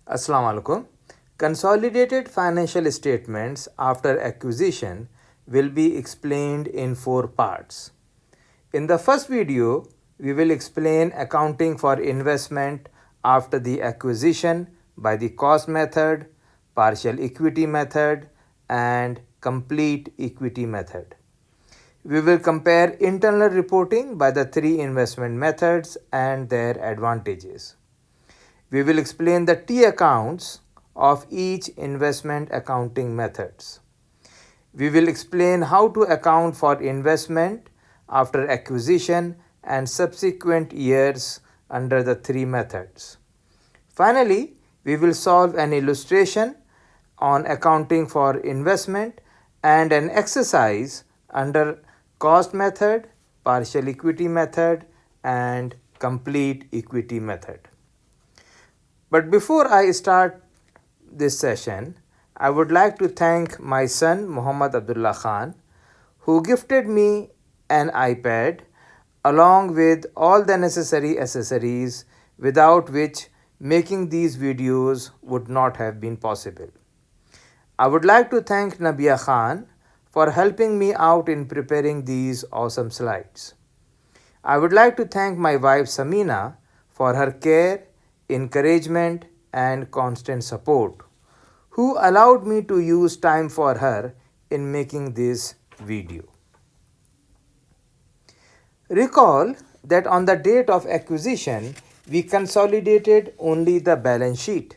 Assalamu alaikum. Consolidated financial statements after acquisition will be explained in four parts. In the first video, we will explain accounting for investment after the acquisition by the cost method, partial equity method, and complete equity method. We will compare internal reporting by the three investment methods and their advantages. We will explain the T accounts of each investment accounting methods. We will explain how to account for investment after acquisition and subsequent years under the three methods. Finally, we will solve an illustration on accounting for investment and an exercise under cost method, partial equity method, and complete equity method. But before I start this session, I would like to thank my son Muhammad Abdullah Khan, who gifted me an iPad along with all the necessary accessories, without which making these videos would not have been possible. I would like to thank Nabia Khan for helping me out in preparing these awesome slides. I would like to thank my wife Samina for her care, encouragement, and constant support, who allowed me to use time for her in making this video. Recall that on the date of acquisition, we consolidated only the balance sheet.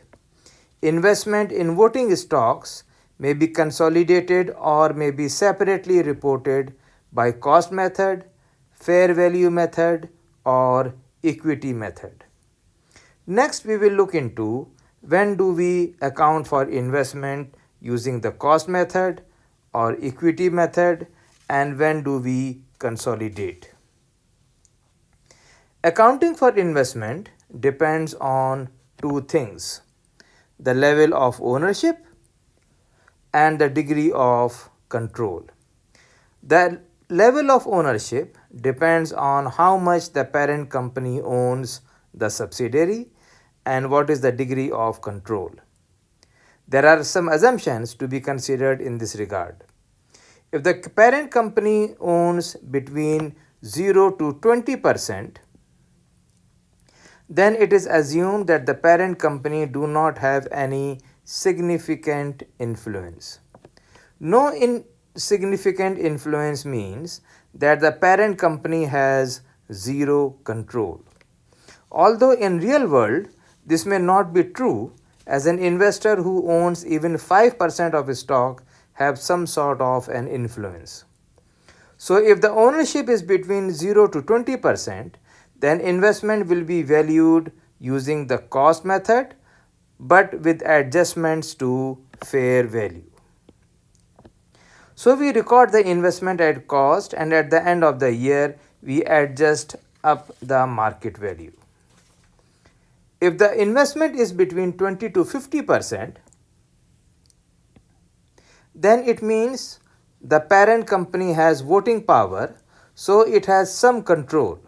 Investment in voting stocks may be consolidated or may be separately reported by cost method, fair value method, or equity method. Next, we will look into when do we account for investment using the cost method or equity method, and when do we consolidate. Accounting for investment depends on two things: the level of ownership and the degree of control. The level of ownership depends on how much the parent company owns the subsidiary and what is the degree of control. There are some assumptions to be considered in this regard. If the parent company owns between 0 to 20%, then it is assumed that the parent company do not have any significant influence. No significant influence means that the parent company has zero control. Although in real world, this may not be true, as an investor who owns even 5% of stock have some sort of an influence. So if the ownership is between 0 to 20%, then investment will be valued using the cost method, but with adjustments to fair value. So we record the investment at cost, and at the end of the year, we adjust up the market value. If the investment is between 20 to 50%, then it means the parent company has voting power, so it has some control.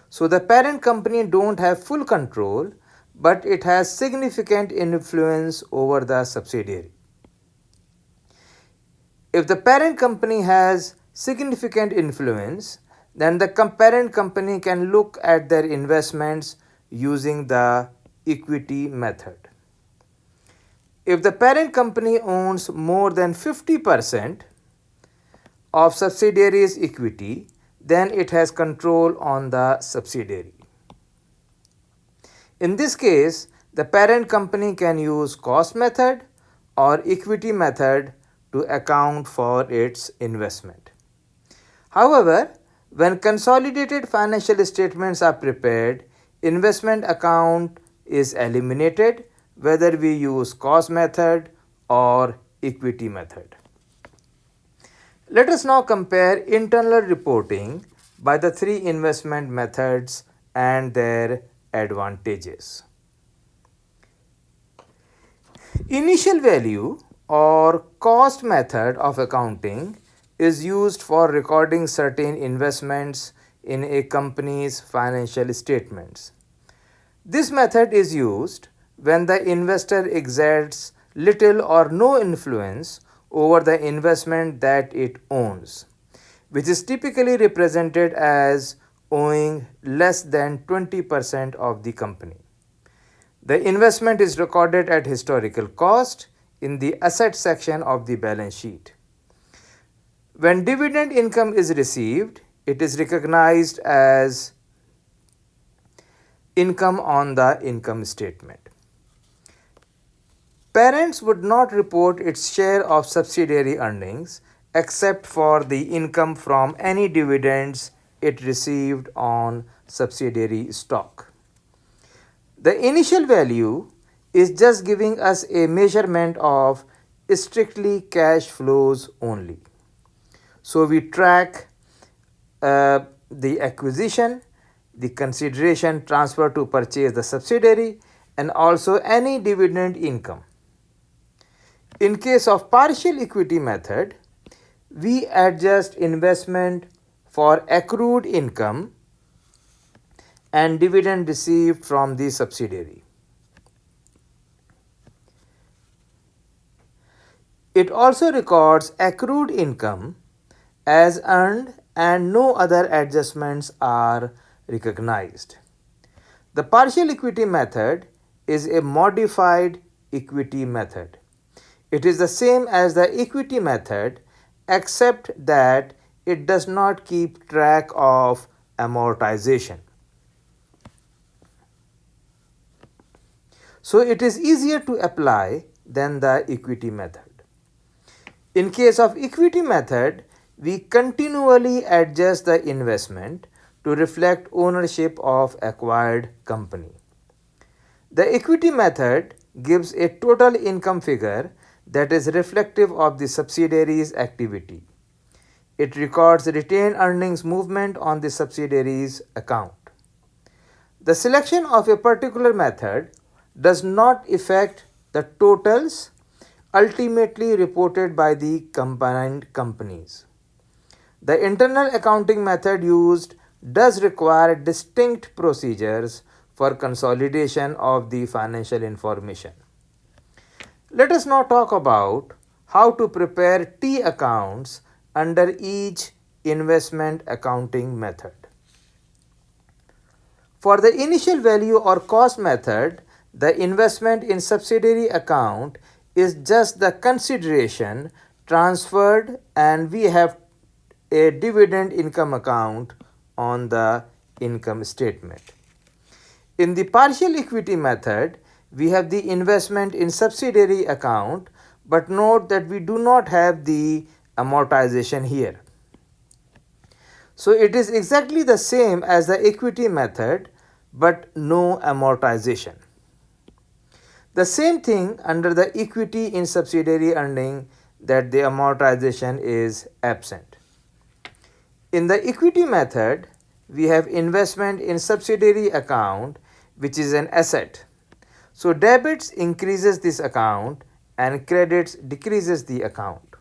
So the parent company don't have full control, but it has significant influence over the subsidiary. If the parent company has significant influence, then the parent company can look at their investments using the equity method. If the parent company owns more than 50% of subsidiary's equity, then it has control on the subsidiary. In this case, the parent company can use cost method or equity method to account for its investment. However, when consolidated financial statements are prepared, investment account is eliminated whether we use cost method or equity method. Let us now compare internal reporting by the three investment methods and their advantages. Initial value or cost method of accounting is used for recording certain investments in a company's financial statements. This method is used when the investor exerts little or no influence over the investment that it owns, which is typically represented as owning less than 20% of the company. The investment is recorded at historical cost in the asset section of the balance sheet. When dividend income is received, it is recognized as income on the income statement. Parents would not report its share of subsidiary earnings except for the income from any dividends it received on subsidiary stock. The initial value is just giving us a measurement of strictly cash flows only. So we track the acquisition, the consideration transferred to purchase the subsidiary, and also any dividend income. In case of partial equity method, we adjust investment for accrued income and dividend received from the subsidiary. It also records accrued income as earned and no other adjustments are recognized. The partial equity method is a modified equity method. It is the same as the equity method except that it does not keep track of amortization. So it is easier to apply than the equity method. In case of equity method, we continually adjust the investment to reflect ownership of acquired company. The equity method gives a total income figure that is reflective of the subsidiary's activity. It records retained earnings movement on the subsidiary's account. The selection of a particular method does not affect the totals ultimately reported by the combined companies. The internal accounting method used does require distinct procedures for consolidation of the financial information. Let us now talk about how to prepare T accounts under each investment accounting method. For the initial value or cost method, the investment in subsidiary account is just the consideration transferred and we have a dividend income account on the income statement. In the partial equity method, we have the investment in subsidiary account, but note that we do not have the amortization here. So it is exactly the same as the equity method, but no amortization. The same thing under the equity in subsidiary earning, that the amortization is absent. In the equity method, we have investment in subsidiary account, which is an asset. So debits increases this account and credits decreases the account.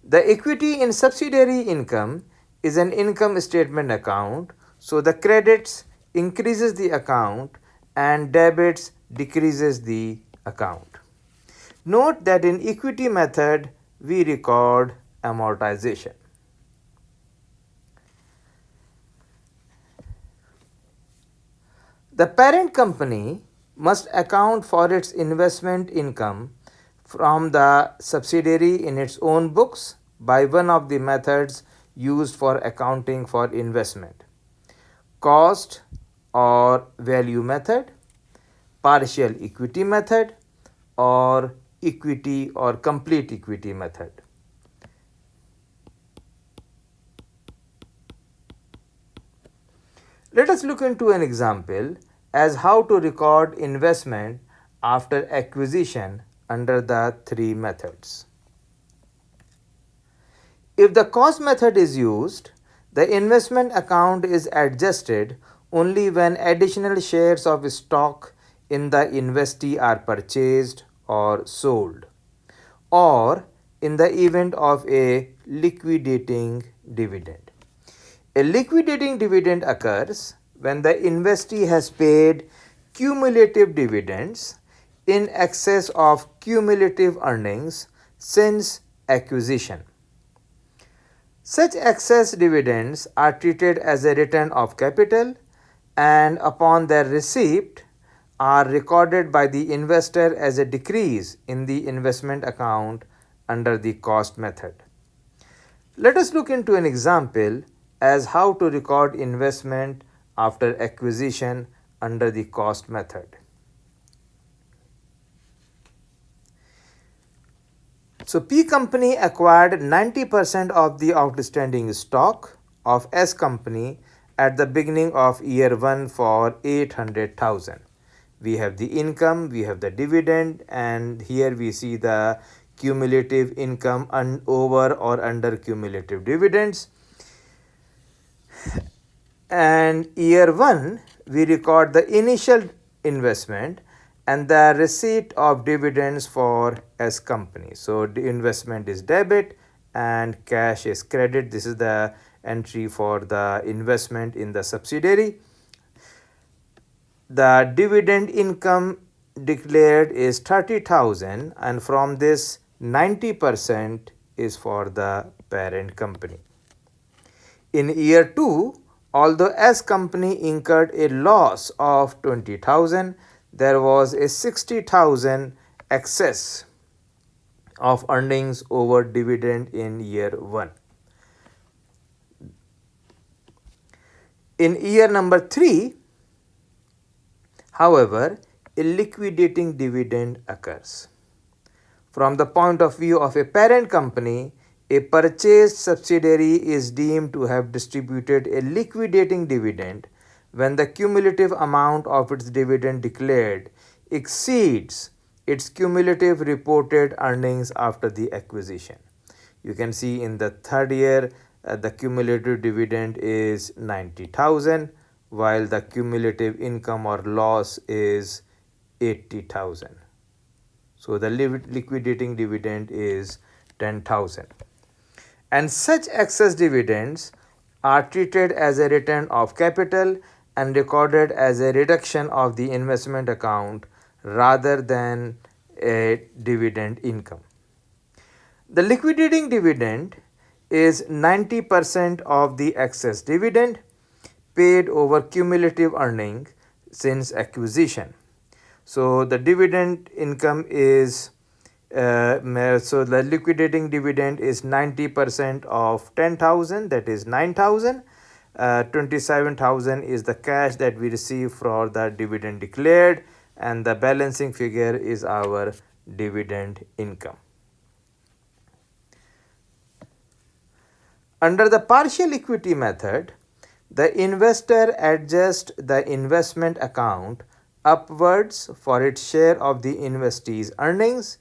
The equity in subsidiary income is an income statement account. So the credits increases the account and debits decreases the account. Note that in equity method, we record amortization. The parent company must account for its investment income from the subsidiary in its own books by one of the methods used for accounting for investment: cost or value method, partial equity method, or equity or complete equity method. Let us look into an example as how to record investment after acquisition under the three methods. If the cost method is used, the investment account is adjusted only when additional shares of stock in the investee are purchased or sold, or in the event of a liquidating dividend. A liquidating dividend occurs when the investee has paid cumulative dividends in excess of cumulative earnings since acquisition. Such excess dividends are treated as a return of capital and upon their receipt are recorded by the investor as a decrease in the investment account under the cost method. Let us look into an example as how to record investment after acquisition under the cost method. So P company acquired 90% of the outstanding stock of S company at the beginning of year 1 for 800,000. We have the income, we have the dividend, and here we see the cumulative income over or under cumulative dividends. And year 1 we record the initial investment and the receipt of dividends for S company. So the investment is debit and cash is credit. This is the entry for the investment in the subsidiary. The dividend income declared is 30,000 and from this 90% is for the parent company. In year 2, although S company incurred a loss of 20,000, there was a 60,000 excess of earnings over dividend in year 1. In year number 3, however, a liquidating dividend occurs. From the point of view of a parent company, a purchased subsidiary is deemed to have distributed a liquidating dividend when the cumulative amount of its dividend declared exceeds its cumulative reported earnings after the acquisition. You can see in the third year the cumulative dividend is 90,000 while the cumulative income or loss is 80,000. So the liquidating dividend is 10,000. And such excess dividends are treated as a return of capital and recorded as a reduction of the investment account rather than a dividend income. The liquidating dividend is 90% of the excess dividend paid over cumulative earning since acquisition. So the dividend income is so the liquidating dividend is 90% of 10,000, that is 9,000. 27,000 is the cash that we receive for the dividend declared, and the balancing figure is our dividend income. Under the partial equity method, the investor adjusts the investment account upwards for its share of the investee's earnings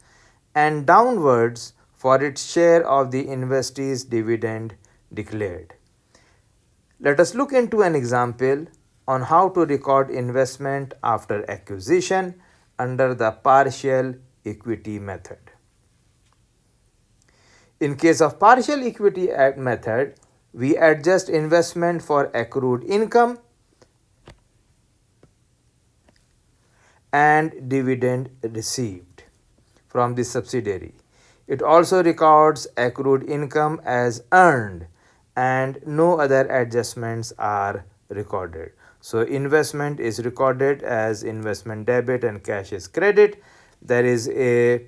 and downwards for its share of the investee's dividend declared. Let us look into an example on how to record investment after acquisition under the partial equity method. In case of partial equity method, we adjust investment for accrued income and dividend received from the subsidiary. It also records accrued income as earned and no other adjustments are recorded. So investment is recorded as investment debit and cash is credit. There is a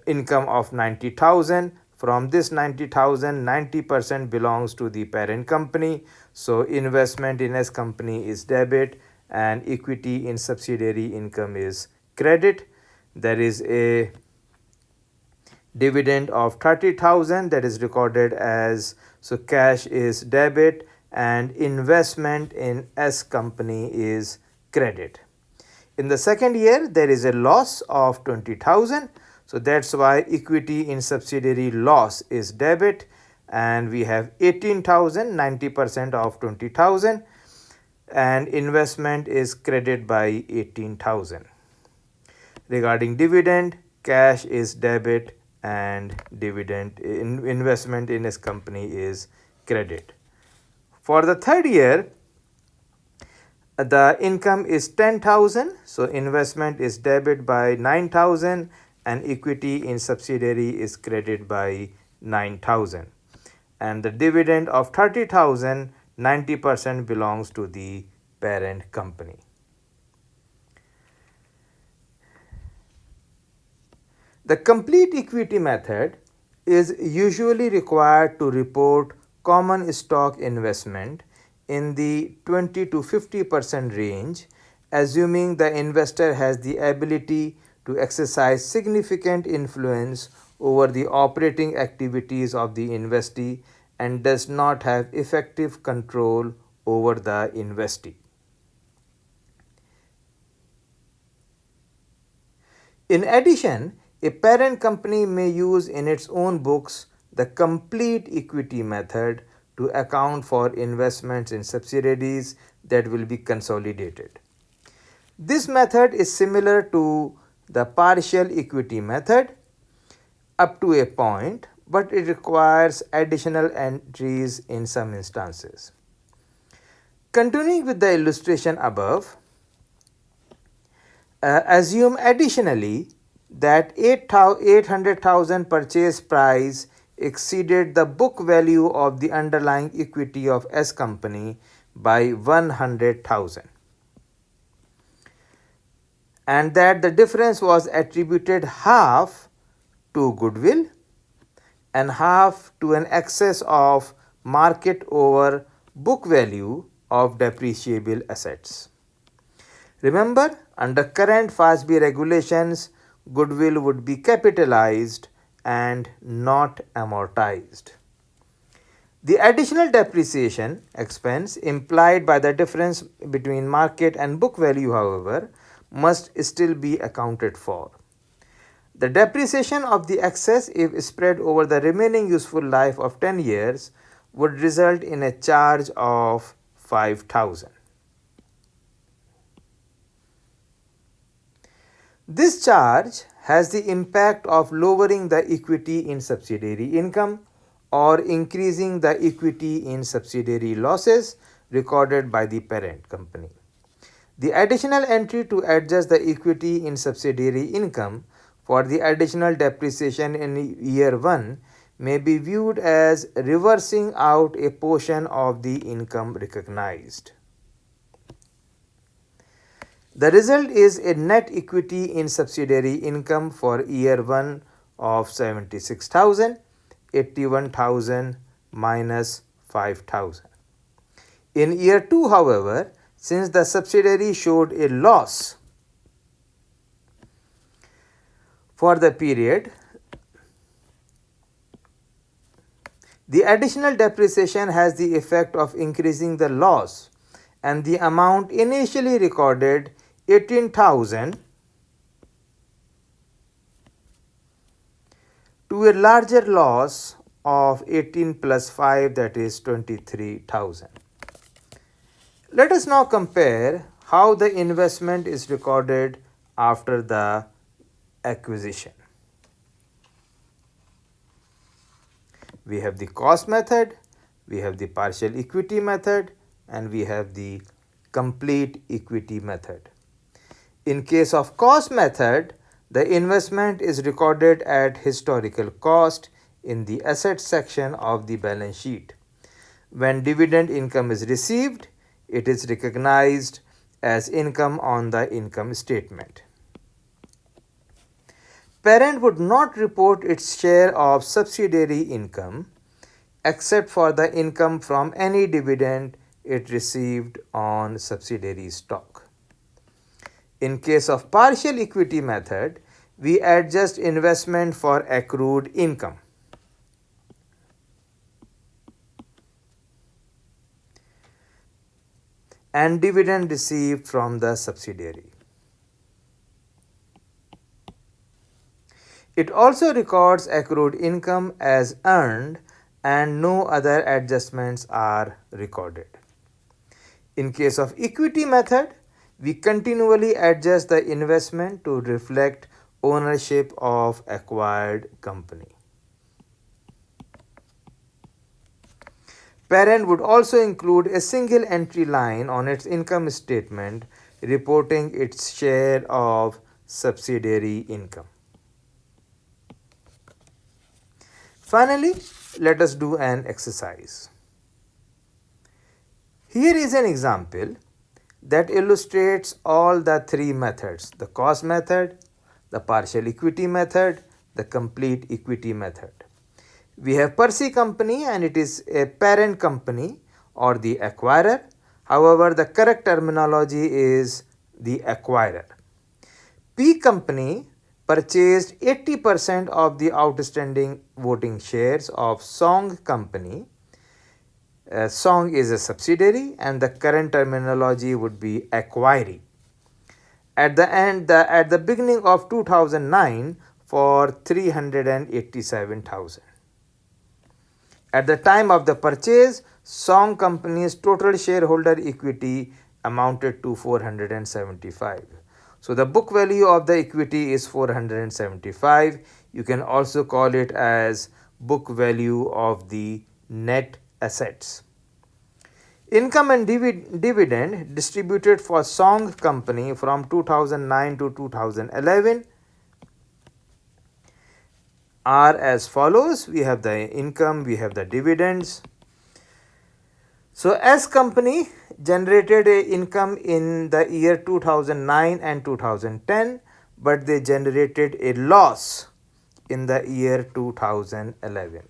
income of 90,000. From this 90,000, 90% belongs to the parent company. So investment in S company is debit and equity in subsidiary income is credit. There is a dividend of 30,000 that is recorded as, so cash is debit and investment in S company is credit. In the second year, there is a loss of 20,000. So that's why equity in subsidiary loss is debit and we have 18,000, 90% of 20,000, and investment is credit by 18,000. Regarding dividend, cash is debit and dividend investment in his company is credit. For the third year, The income is 10,000, so investment is debit by 9,000 and equity in subsidiary is credited by 9,000. And the dividend of 30,000, 90% belongs to the parent company. The complete equity method is usually required to report common stock investment in the 20 to 50% range, assuming the investor has the ability to exercise significant influence over the operating activities of the investee and does not have effective control over the investee. In addition, a parent company may use in its own books the complete equity method to account for investments in subsidiaries that will be consolidated. This method is similar to the partial equity method up to a point, but it requires additional entries in some instances. Continuing with the illustration above, assume additionally that 800,000 purchase price exceeded the book value of the underlying equity of S company by 100,000, and that the difference was attributed half to goodwill and half to an excess of market over book value of depreciable assets. Remember, under current FASB regulations, goodwill would be capitalized and not amortized. The additional depreciation expense implied by the difference between market and book value, however, must still be accounted for. The depreciation of the excess, if spread over the remaining useful life of 10 years, would result in a charge of 5,000. This charge has the impact of lowering the equity in subsidiary income or increasing the equity in subsidiary losses recorded by the parent company. The additional entry to adjust the equity in subsidiary income for the additional depreciation in year 1 may be viewed as reversing out a portion of the income recognized. The result is a net equity in subsidiary income for year 1 of 76,000, 81,000 minus 5,000. In year 2, however, since the subsidiary showed a loss for the period, the additional depreciation has the effect of increasing the loss, and the amount initially recorded, 18,000, to a larger loss of 18 plus 5, that is 23,000. Let us now compare how the investment is recorded after the acquisition. We have the cost method, we have the partial equity method, and we have the complete equity method. In case of cost method, the investment is recorded at historical cost in the assets section of the balance sheet. When dividend income is received, it is recognized as income on the income statement. Parent would not report its share of subsidiary income except for the income from any dividend it received on subsidiary stock. In case of partial equity method, we adjust investment for accrued income. And dividend received from the subsidiary. It also records accrued income as earned and no other adjustments are recorded. In case of equity method, we continually adjust the investment to reflect ownership of acquired company. Parent would also include a single entry line on its income statement reporting its share of subsidiary income. Finally, let us do an exercise. Here is an example that illustrates all the three methods: the cost method, the partial equity method, the complete equity method. We have Percy Company and it is a parent company or the acquirer. However, the correct terminology is the acquirer. P Company purchased 80% of the outstanding voting shares of Song Company. Song is a subsidiary and the current terminology would be acquiree. At the beginning of 2009 for 387,000. At the time of the purchase, Song Company's total shareholder equity amounted to 475. So the book value of the equity is 475. You can also call it as book value of the net assets. Income and dividend distributed for Song Company from 2009 to 2011 are as follows. We have the income, we have the dividends. So S Company generated a income in the year 2009 and 2010, but they generated a loss in the year 2011.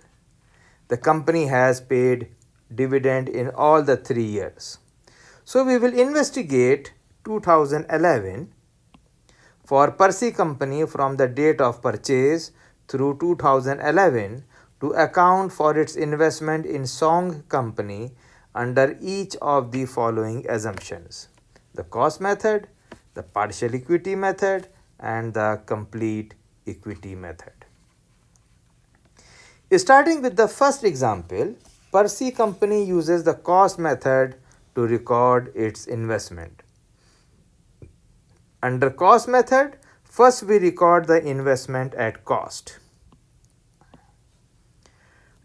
The company has paid dividend in all the 3 years. So we will investigate 2011 for Percy Company from the date of purchase through 2011 to account for its investment in Song Company under each of the following assumptions: the cost method, the partial equity method, and the complete equity method. Starting with the first example, Percy Company uses the cost method to record its investment. Under cost method, first we record the investment at cost.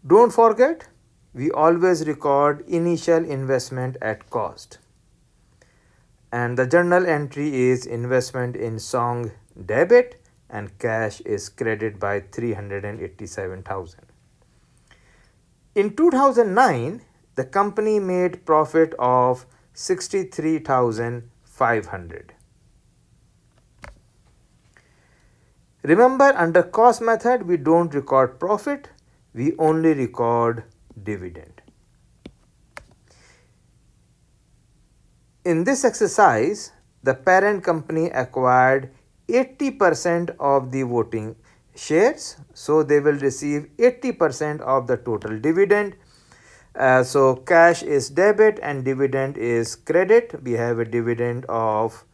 Don't forget, we always record initial investment at cost. And the journal entry is investment in Song debit and cash is credit by 387,000. In 2009, the company made profit of 63,500. Remember, under cost method, we don't record profit, we only record dividend. In this exercise, the parent company acquired 80% of the voting shares, so they will receive 80% of the total dividend. So cash is debit and dividend is credit. We have a dividend of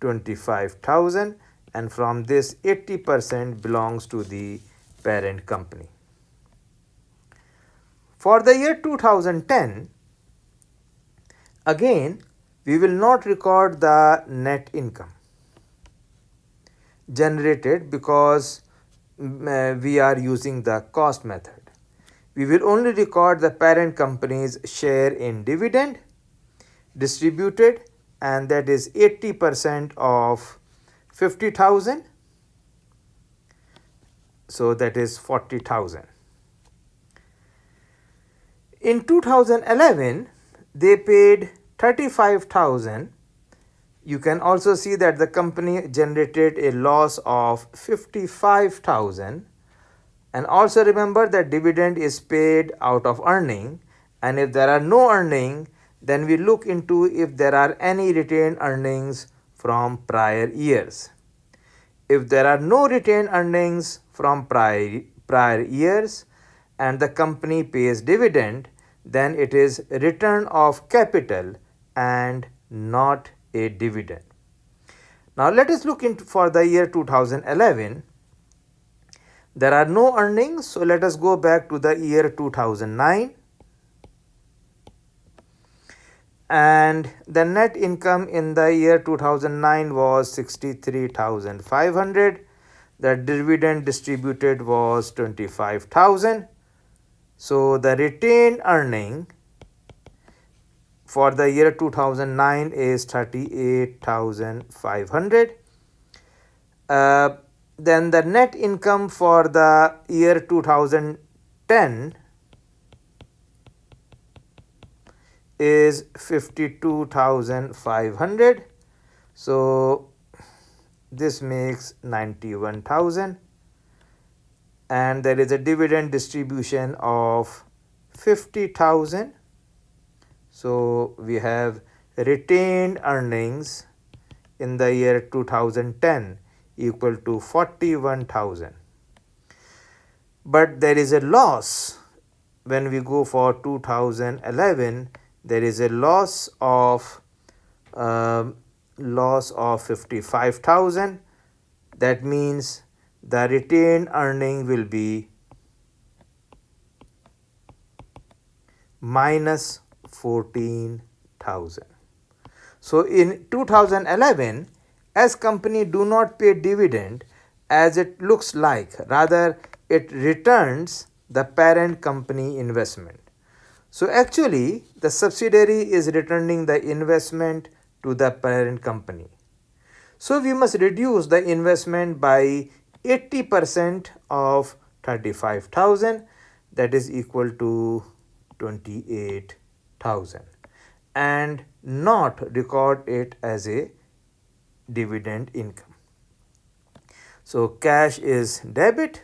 25,000 and from this 80% belongs to the parent company. For the year 2010, again we will not record the net income generated because we are using the cost method. We will only record the parent company's share in dividend distributed, and that is 80% of 50,000. So that is 40,000. In 2011, they paid 35,000. You can also see that the company generated a loss of 55,000. And also remember that dividend is paid out of earning, and if there are no earning, then we look into if there are any retained earnings from prior years. If there are no retained earnings from prior years and the company pays dividend, then it is return of capital and not a dividend. Now let us look into for the year 2011. There are no earnings, so let us go back to the year 2009. And the net income in the year 2009 was 63,500. the dividend distributed was 25,000. So the retained earning for the year 2009 is 38,500. Then the net income for the year 2010 is 52,500. So this makes 91,000, and there is a dividend distribution of 50,000. So we have retained earnings in the year 2010 equal to 41,000. But there is a loss when we go for 2011. There is a loss of 55,000. That means the retained earning will be minus 14,000. So in 2011, as company do not pay dividend as it looks like, rather it returns the parent company investment. So actually the subsidiary is returning the investment to the parent company. So we must reduce the investment by 80% of 35,000, that is equal to 28,000, and not record it as a dividend income. So cash is debit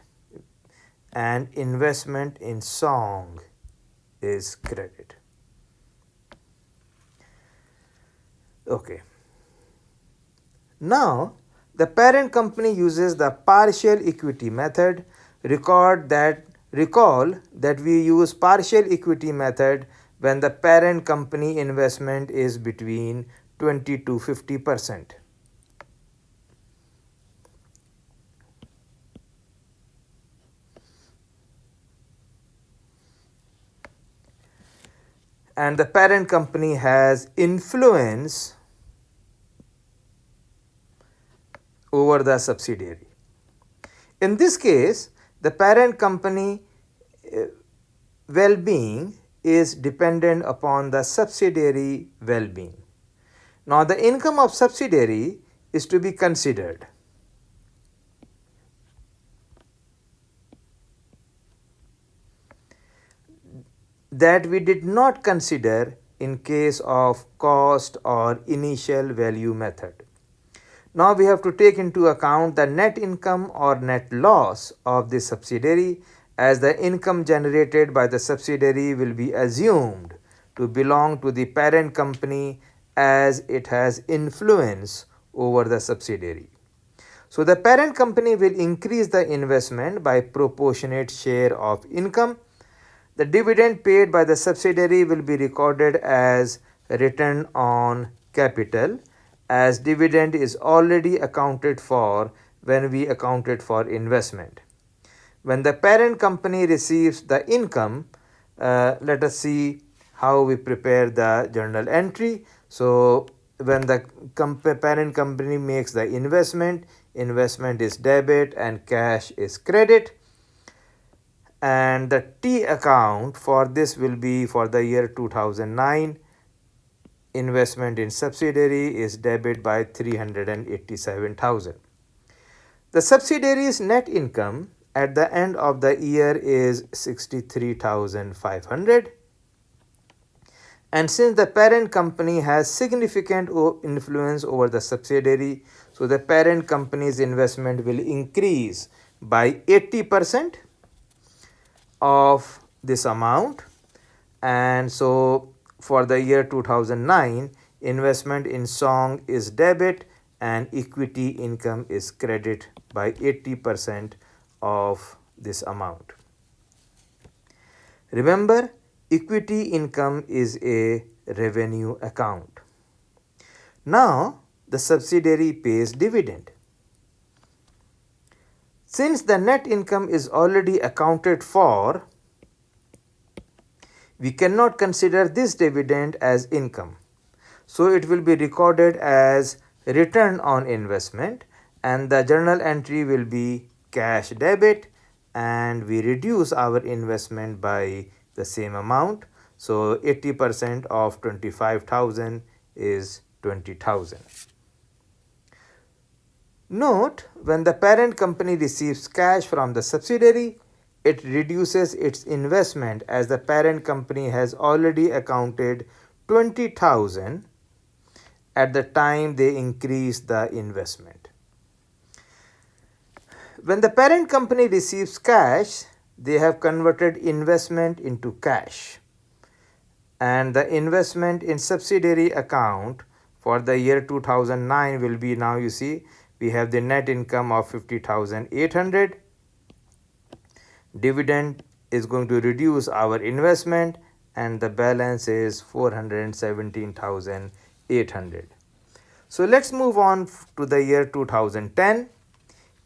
and investment in song is credit. Okay. Now the parent company uses the partial equity method. Recall that we use partial equity method when the parent company investment is between 20 to 50%. And the parent company has influence over the subsidiary. In this case, the parent company well-being is dependent upon the subsidiary well-being. Now the income of subsidiary is to be considered. That we did not consider in case of cost or initial value method. Now we have to take into account the net income or net loss of the subsidiary, as the income generated by the subsidiary will be assumed to belong to the parent company as it has influence over the subsidiary. So the parent company will increase the investment by proportionate share of income. The dividend paid by the subsidiary will be recorded as return on capital, as dividend is already accounted for when we accounted for investment. When the parent company receives the income, let us see how we prepare the journal entry. So when the parent company makes the investment is debit and cash is credit. And the T account for this will be for the year 2009. Investment in subsidiary is debit by 387,000. The subsidiary's net income at the end of the year is 63,500. And since the parent company has significant influence over the subsidiary, so the parent company's investment will increase by 80% of this amount. And so for the year 2009, investment in song is debit and equity income is credit by 80% of this amount. Remember, equity income is a revenue account. Now the subsidiary pays dividend. Since the net income is already accounted for, we cannot consider this dividend as income. So it will be recorded as return on investment, and the journal entry will be cash debit, and we reduce our investment by the same amount. So 80% of 25,000 is 20,000. Note, when the parent company receives cash from the subsidiary, it reduces its investment as the parent company has already accounted 20,000 at the time they increase the investment. When the parent company receives cash, they have converted investment into cash, and the investment in subsidiary account for the year 2009 will be, now you see we have the net income of 50,800. Dividend is going to reduce our investment, and the balance is 417,800. So let's move on to the year 2010.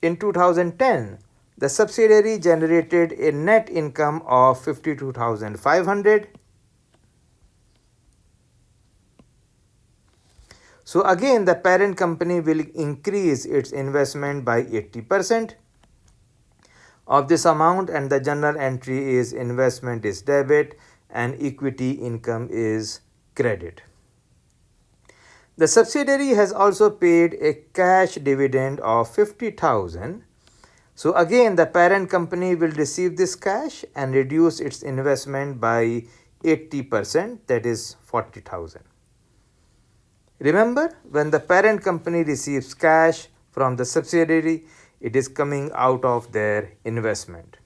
In 2010, the subsidiary generated a net income of 52,500. So again, the parent company will increase its investment by 80% of this amount, and the journal entry is investment is debit and equity income is credit. The subsidiary has also paid a cash dividend of 50,000. So again, the parent company will receive this cash and reduce its investment by 80%, that is 40,000. Remember, when the parent company receives cash from the subsidiary, it is coming out of their investment.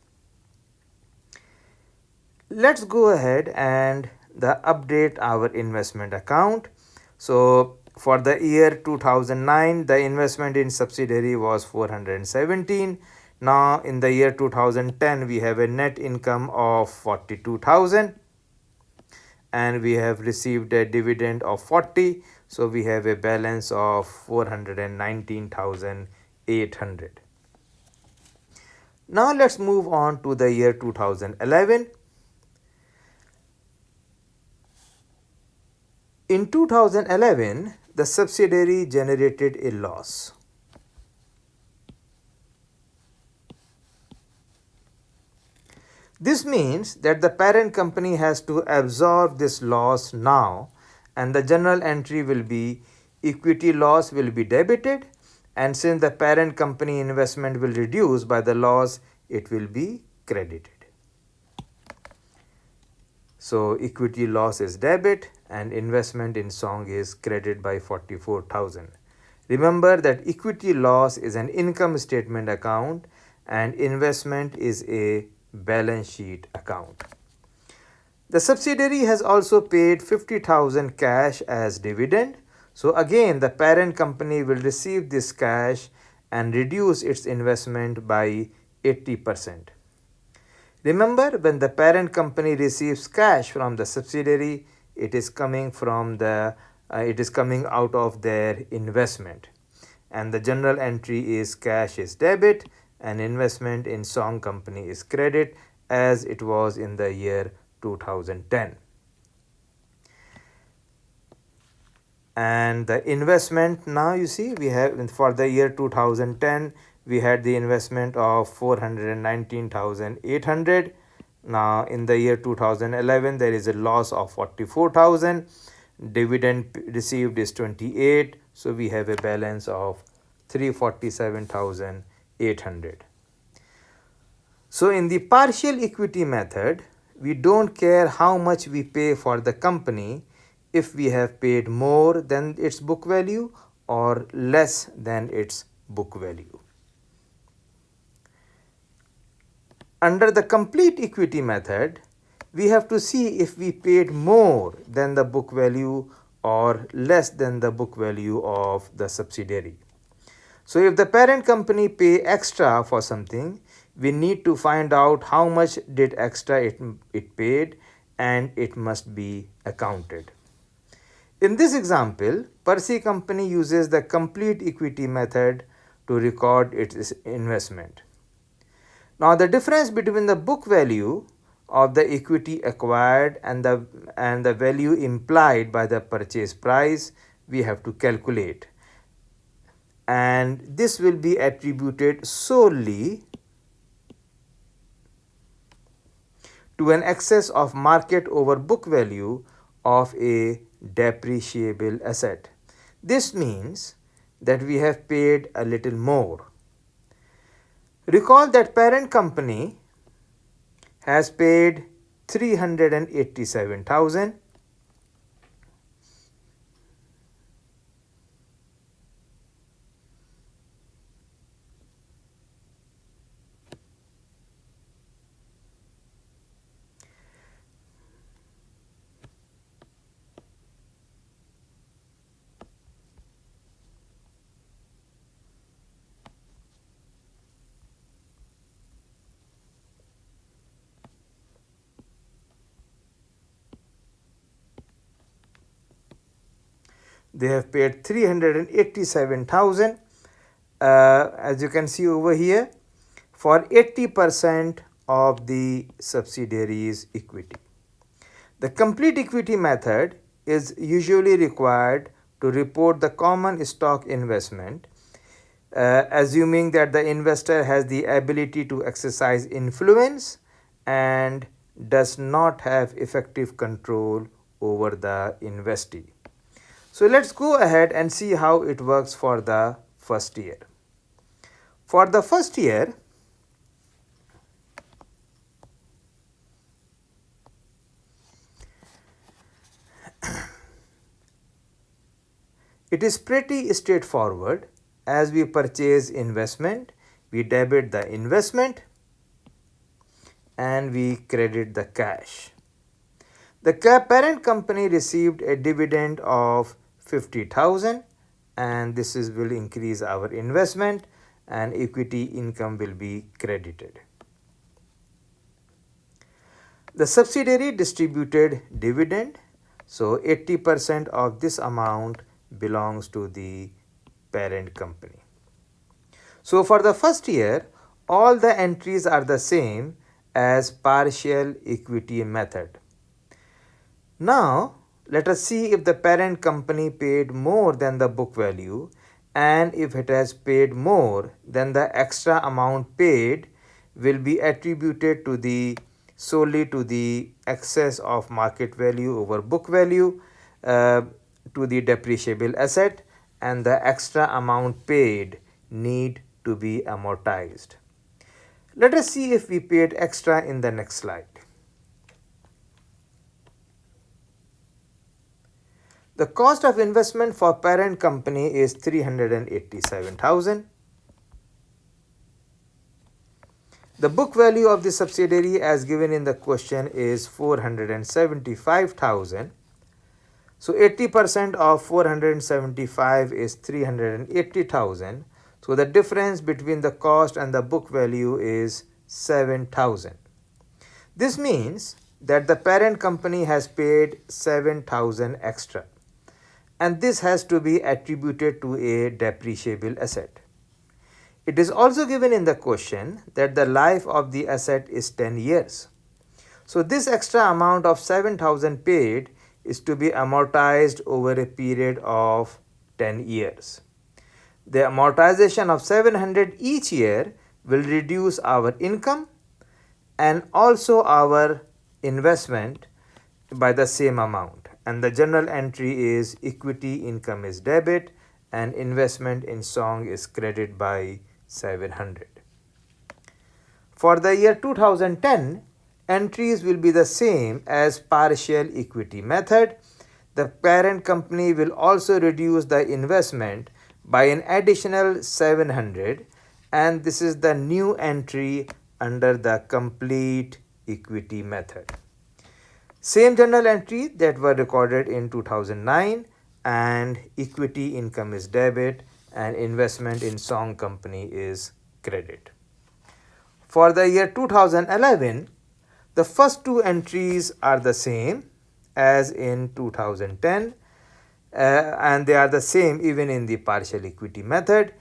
Let's go ahead and update our investment account. So for the year 2009, the investment in subsidiary was 417. Now in the year 2010, we have a net income of 42,000, and we have received a dividend of 40. So we have a balance of 419,800. Now let's move on to the year 2011. In 2011, the subsidiary generated a loss. This means that the parent company has to absorb this loss now, and the journal entry will be equity loss will be debited, and since the parent company investment will reduce by the loss, it will be credited. So equity loss is debit and investment in Song is credit by 44,000. Remember that equity loss is an income statement account and investment is a balance sheet account. The subsidiary has also paid 50,000 cash as dividend. So again, the parent company will receive this cash and reduce its investment by 80%. Remember, when the parent company receives cash from the subsidiary, it is coming out of their investment, and the journal entry is cash is debit and investment in Song company is credit, as it was in the year 2010. And the investment, now you see we have for the year 2010 we had the investment of 419,800. Now in the year 2011 there is a loss of 44,000. Dividend received is 28, so we have a balance of 347,800. So in the partial equity method, we don't care how much we pay for the company, if we have paid more than its book value or less than its book value. Under the complete equity method, we have to see if we paid more than the book value or less than the book value of the subsidiary. So if the parent company pay extra for something, we need to find out how much did extra it paid, and it must be accounted. In this example, Percy Company uses the complete equity method to record its investment. Now the difference between the book value of the equity acquired and the value implied by the purchase price we have to calculate. and this will be attributed solely to an excess of market over book value of a depreciable asset. This means that we have paid a little more. Recall that parent company has paid 387,000. They have paid 387,000 as you can see over here for 80% of the subsidiary's equity. The complete equity method is usually required to report the common stock investment, assuming that the investor has the ability to exercise influence and does not have effective control over the investee. So let's go ahead and see how it works for the first year. For the first year, it is pretty straightforward. As we purchase investment, we debit the investment and we credit the cash. The parent company received a dividend of 50,000 and this will increase our investment and equity income will be credited. The subsidiary distributed dividend, so 80% of this amount belongs to the parent company. So for the first year, all the entries are the same as partial equity method. Now let us see if the parent company paid more than the book value, and if it has paid more, then the extra amount paid will be attributed to the solely to the excess of market value over book value to the depreciable asset, and the extra amount paid need to be amortized. Let us see if we paid extra in the next slide. The cost of investment for parent company is 387,000. The book value of the subsidiary as given in the question is 475,000. So 80% of 475 is 380,000. So the difference between the cost and the book value is 7,000. This means that the parent company has paid 7,000 extra, and this has to be attributed to a depreciable asset. It is also given in the question that the life of the asset is 10 years. So this extra amount of 7,000 paid is to be amortized over a period of 10 years. The amortization of 700 each year will reduce our income and also our investment by the same amount, and the general entry is equity income is debit and investment in song is credit by 700. For the year 2010, entries will be the same as partial equity method. The parent company will also reduce the investment by an additional 700, and this is the new entry under the complete equity method. Same journal entry that were recorded in 2009, and equity income is debit and investment in song company is credit. For the year 2011, the first two entries are the same as in 2010 and they are the same even in the partial equity method.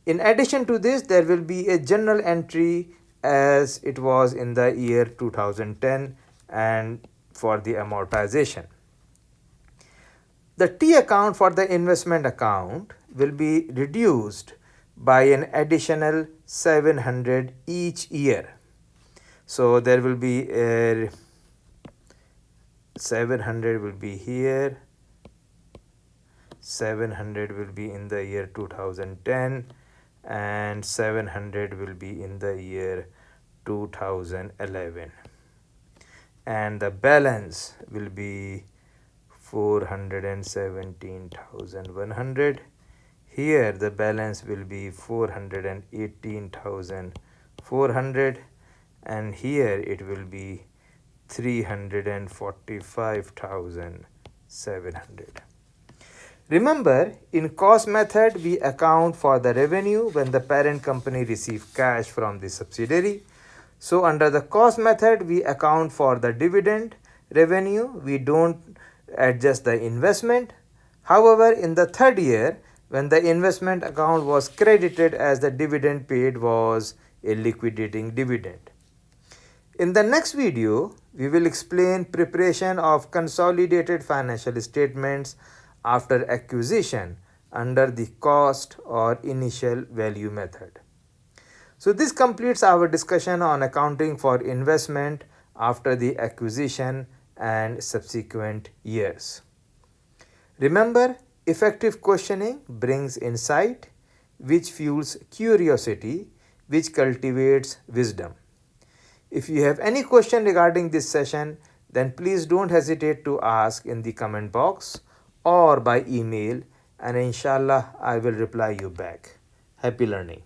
In addition to this, there will be a general entry as it was in the year 2010 and for the amortization. The T account for the investment account will be reduced by an additional 700 each year. So there will be 700 will be here, 700 will be in the year 2010, and 700 will be in the year 2011, and the balance will be 417,100. Here the balance will be 418,400, and here it will be 345,700. Remember, in cost method, we account for the revenue when the parent company receives cash from the subsidiary. So under the cost method, we account for the dividend revenue. We don't adjust the investment. However, in the third year, when the investment account was credited as the dividend paid was a liquidating dividend. In the next video, we will explain preparation of consolidated financial statements after acquisition under the cost or initial value method. So this completes our discussion on accounting for investment after the acquisition and subsequent years. Remember, effective questioning brings insight, which fuels curiosity, which cultivates wisdom. If you have any question regarding this session, then please don't hesitate to ask in the comment box or by email, and inshallah I will reply you back. Happy learning.